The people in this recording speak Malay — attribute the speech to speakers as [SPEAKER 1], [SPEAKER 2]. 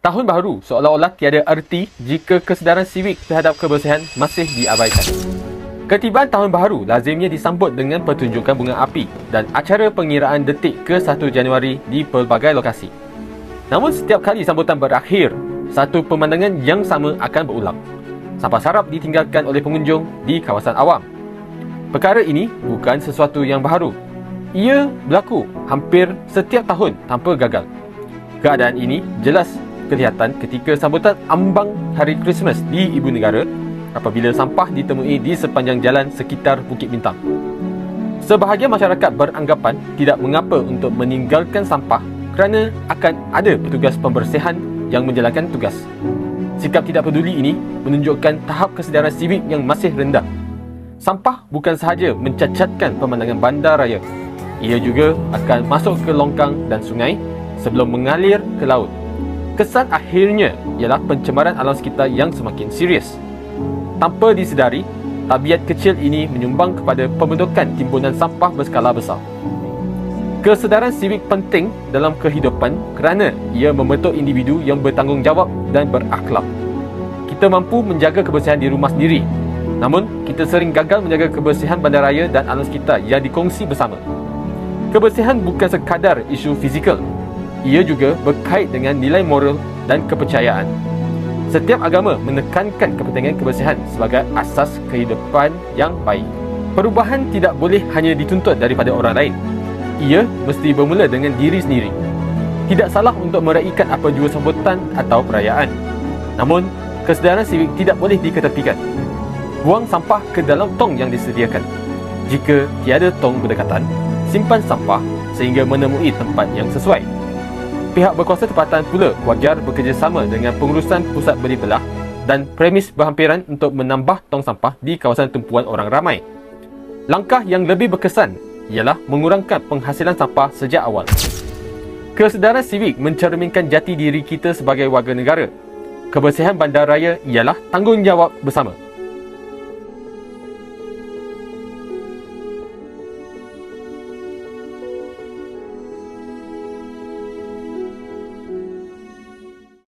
[SPEAKER 1] Tahun baru seolah-olah tiada erti jika kesedaran sivik terhadap kebersihan masih diabaikan. Ketibaan tahun baru lazimnya disambut dengan pertunjukan bunga api dan acara pengiraan detik ke-1 Januari di pelbagai lokasi. Namun setiap kali sambutan berakhir, satu pemandangan yang sama akan berulang. Sampah sarap ditinggalkan oleh pengunjung di kawasan awam. Perkara ini bukan sesuatu yang baru. Ia berlaku hampir setiap tahun tanpa gagal. Keadaan ini jelas kelihatan ketika sambutan ambang Hari Krismas di Ibu Negara apabila sampah ditemui di sepanjang jalan sekitar Bukit Bintang. Sebahagian masyarakat beranggapan tidak mengapa untuk meninggalkan sampah kerana akan ada petugas pembersihan yang menjalankan tugas. Sikap tidak peduli ini menunjukkan tahap kesedaran sivik yang masih rendah. Sampah bukan sahaja mencacatkan pemandangan bandaraya, ia juga akan masuk ke longkang dan sungai sebelum mengalir ke laut. Kesan akhirnya ialah pencemaran alam sekitar yang semakin serius. Tanpa disedari, tabiat kecil ini menyumbang kepada pembentukan timbunan sampah berskala besar. Kesedaran sivik penting dalam kehidupan kerana ia membentuk individu yang bertanggungjawab dan berakhlak. Kita mampu menjaga kebersihan di rumah sendiri, namun kita sering gagal menjaga kebersihan bandaraya dan alam sekitar yang dikongsi bersama. Kebersihan bukan sekadar isu fizikal, ia juga berkait dengan nilai moral dan kepercayaan. Setiap agama menekankan kepentingan kebersihan sebagai asas kehidupan yang baik. Perubahan tidak boleh hanya dituntut daripada orang lain. Ia mesti bermula dengan diri sendiri. Tidak salah untuk meraihkan apa jua sambutan atau perayaan. Namun, kesedaran sivik tidak boleh diketepikan. Buang sampah ke dalam tong yang disediakan. Jika tiada tong berdekatan, simpan sampah sehingga menemui tempat yang sesuai. Pihak berkuasa tempatan pula wajar bekerjasama dengan pengurusan pusat beli belah dan premis berhampiran untuk menambah tong sampah di kawasan tumpuan orang ramai. Langkah yang lebih berkesan ialah mengurangkan penghasilan sampah sejak awal. Kesedaran sivik mencerminkan jati diri kita sebagai warga negara. Kebersihan bandaraya ialah tanggungjawab bersama.